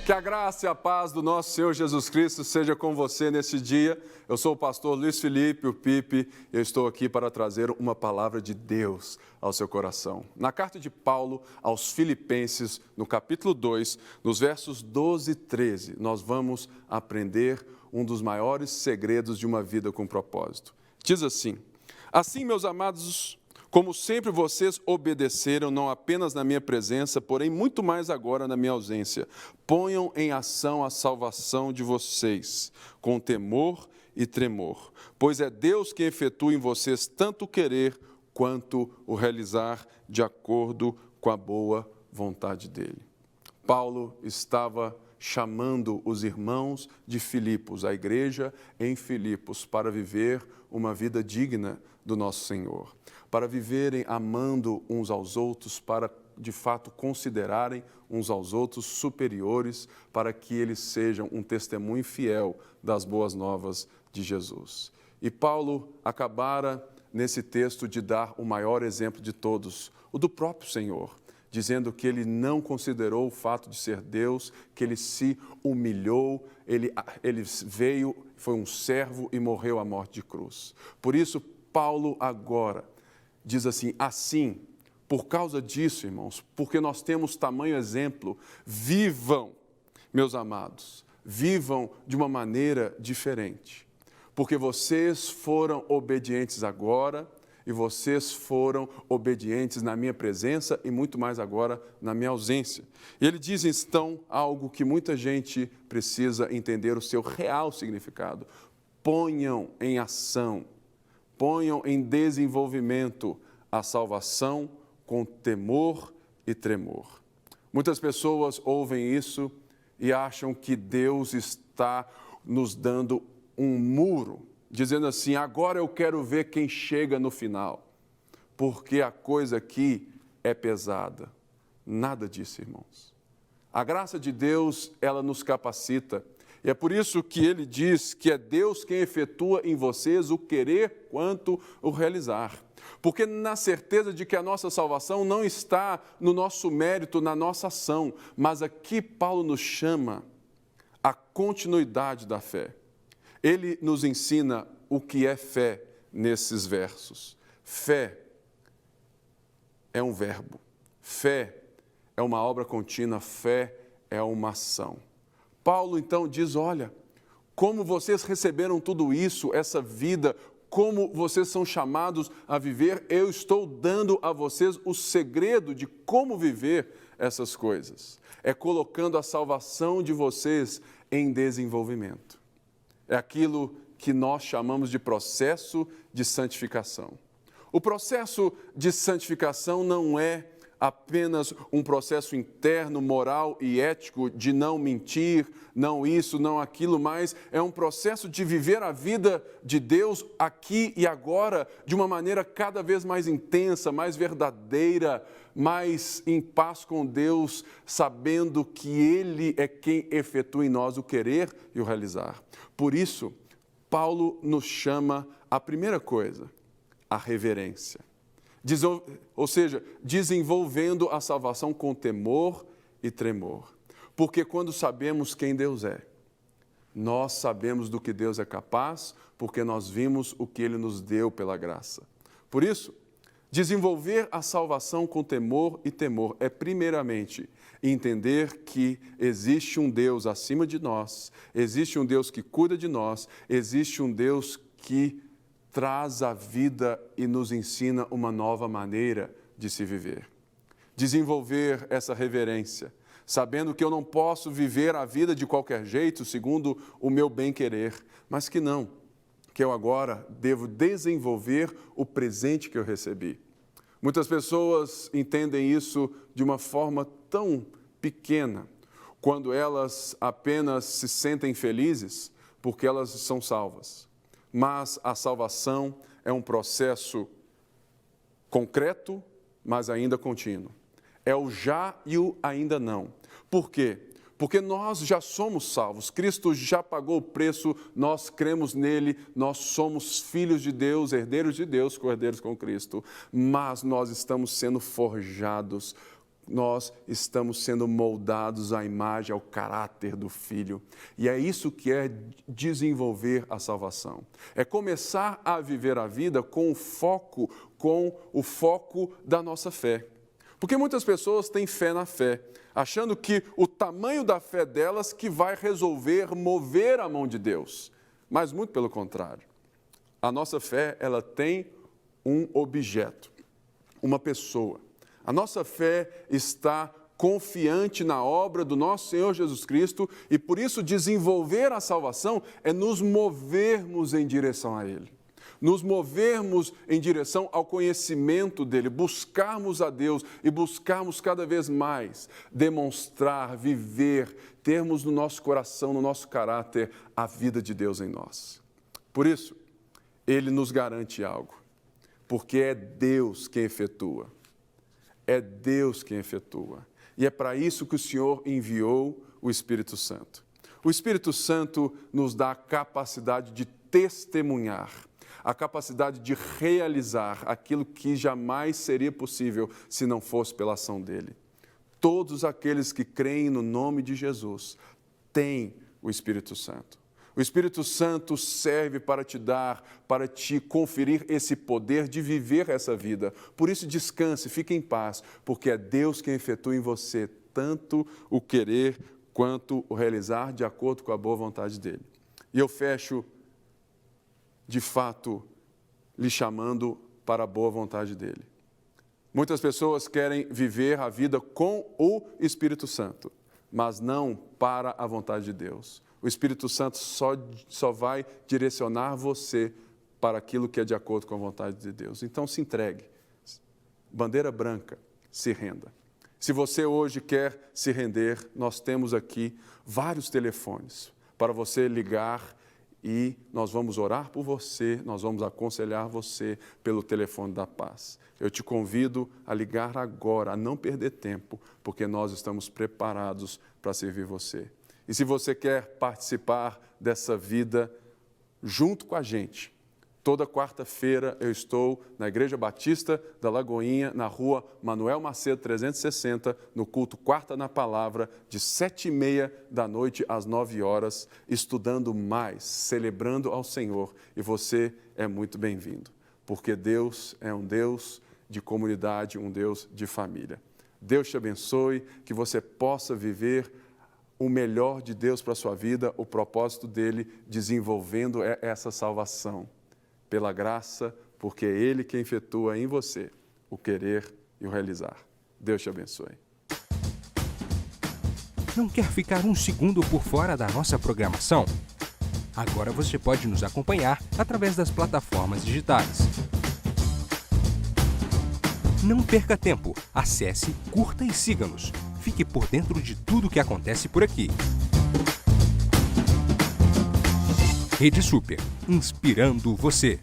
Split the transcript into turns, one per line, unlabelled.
Que a graça e a paz do nosso Senhor Jesus Cristo seja com você nesse dia. Eu sou o pastor Luiz Felipe, o Pipe, e eu estou aqui para trazer uma palavra de Deus ao seu coração. Na carta de Paulo aos Filipenses, no capítulo 2, nos versos 12 e 13, nós vamos aprender um dos maiores segredos de uma vida com propósito. Diz assim: assim, meus amados, como sempre vocês obedeceram, não apenas na minha presença, porém muito mais agora na minha ausência, ponham em ação a salvação de vocês, com temor e tremor, pois é Deus quem efetua em vocês tanto o querer quanto o realizar de acordo com a boa vontade dele. Paulo estava chamando os irmãos de Filipos, a igreja em Filipos, para viver uma vida digna do nosso Senhor, para viverem amando uns aos outros, para de fato considerarem uns aos outros superiores, para que eles sejam um testemunho fiel das boas novas de Jesus. E Paulo acabara nesse texto de dar o maior exemplo de todos, o do próprio Senhor, dizendo que ele não considerou o fato de ser Deus, que ele se humilhou, ele veio, foi um servo e morreu à morte de cruz. Por isso, Paulo agora diz assim, por causa disso, irmãos, porque nós temos tamanho exemplo, vivam, meus amados, vivam de uma maneira diferente, porque vocês foram obedientes agora, e vocês foram obedientes na minha presença e muito mais agora na minha ausência. E ele diz então algo que muita gente precisa entender o seu real significado. Ponham em ação, ponham em desenvolvimento a salvação com temor e tremor. Muitas pessoas ouvem isso e acham que Deus está nos dando um muro, dizendo assim, agora eu quero ver quem chega no final, porque a coisa aqui é pesada. Nada disso, irmãos. A graça de Deus, ela nos capacita, e é por isso que ele diz que é Deus quem efetua em vocês o querer quanto o realizar. Porque na certeza de que a nossa salvação não está no nosso mérito, na nossa ação, mas aqui Paulo nos chama à continuidade da fé. Ele nos ensina o que é fé nesses versos. Fé é um verbo, fé é uma obra contínua, fé é uma ação. Paulo então diz, olha, como vocês receberam tudo isso, essa vida, como vocês são chamados a viver, eu estou dando a vocês o segredo de como viver essas coisas. É colocando a salvação de vocês em desenvolvimento. É aquilo que nós chamamos de processo de santificação. O processo de santificação não é apenas um processo interno, moral e ético de não mentir, não isso, não aquilo, mas é um processo de viver a vida de Deus aqui e agora de uma maneira cada vez mais intensa, mais verdadeira, mais em paz com Deus, sabendo que Ele é quem efetua em nós o querer e o realizar. Por isso, Paulo nos chama a primeira coisa, a reverência. Ou seja, desenvolvendo a salvação com temor e tremor. Porque quando sabemos quem Deus é, nós sabemos do que Deus é capaz, porque nós vimos o que Ele nos deu pela graça. Por isso, desenvolver a salvação com temor e temor é, primeiramente, entender que existe um Deus acima de nós, existe um Deus que cuida de nós, existe um Deus que traz a vida e nos ensina uma nova maneira de se viver. Desenvolver essa reverência, sabendo que eu não posso viver a vida de qualquer jeito, segundo o meu bem-querer, mas que não, que eu agora devo desenvolver o presente que eu recebi. Muitas pessoas entendem isso de uma forma tão pequena, quando elas apenas se sentem felizes porque elas são salvas. Mas a salvação é um processo concreto, mas ainda contínuo. É o já e o ainda não. Por quê? Porque nós já somos salvos, Cristo já pagou o preço, nós cremos nele, nós somos filhos de Deus, herdeiros de Deus, co-herdeiros com Cristo, mas nós estamos sendo forjados nós estamos sendo moldados à imagem, ao caráter do Filho. E é isso que é desenvolver a salvação. É começar a viver a vida com o foco da nossa fé. Porque muitas pessoas têm fé na fé, achando que o tamanho da fé delas que vai resolver mover a mão de Deus. Mas muito pelo contrário. A nossa fé, ela tem um objeto, uma pessoa. A nossa fé está confiante na obra do nosso Senhor Jesus Cristo e, por isso, desenvolver a salvação é nos movermos em direção a Ele. Nos movermos em direção ao conhecimento dEle, buscarmos a Deus e buscarmos cada vez mais demonstrar, viver, termos no nosso coração, no nosso caráter, a vida de Deus em nós. Por isso, Ele nos garante algo, porque é Deus quem efetua. É Deus quem efetua. E é para isso que o Senhor enviou o Espírito Santo. O Espírito Santo nos dá a capacidade de testemunhar, a capacidade de realizar aquilo que jamais seria possível se não fosse pela ação dele. Todos aqueles que creem no nome de Jesus têm o Espírito Santo. O Espírito Santo serve para te dar, para te conferir esse poder de viver essa vida. Por isso, descanse, fique em paz, porque é Deus quem efetua em você tanto o querer quanto o realizar de acordo com a boa vontade dEle. E eu fecho, de fato, lhe chamando para a boa vontade dEle. Muitas pessoas querem viver a vida com o Espírito Santo, mas não para a vontade de Deus. O Espírito Santo só vai direcionar você para aquilo que é de acordo com a vontade de Deus. Então, se entregue. Bandeira branca, se renda. Se você hoje quer se render, nós temos aqui vários telefones para você ligar e nós vamos orar por você, nós vamos aconselhar você pelo telefone da paz. Eu te convido a ligar agora, a não perder tempo, porque nós estamos preparados para servir você. E se você quer participar dessa vida junto com a gente, toda quarta-feira eu estou na Igreja Batista da Lagoinha, na rua Manuel Macedo 360, no culto Quarta na Palavra, de 7h30 da noite às 9 horas, estudando mais, celebrando ao Senhor. E você é muito bem-vindo, porque Deus é um Deus de comunidade, um Deus de família. Deus te abençoe, que você possa viver o melhor de Deus para a sua vida, o propósito dele desenvolvendo essa salvação. Pela graça, porque é Ele quem efetua em você o querer e o realizar. Deus te abençoe.
Não quer ficar um segundo por fora da nossa programação? Agora você pode nos acompanhar através das plataformas digitais. Não perca tempo. Acesse, curta e siga-nos. Fique por dentro de tudo o que acontece por aqui. Rede Super, inspirando você.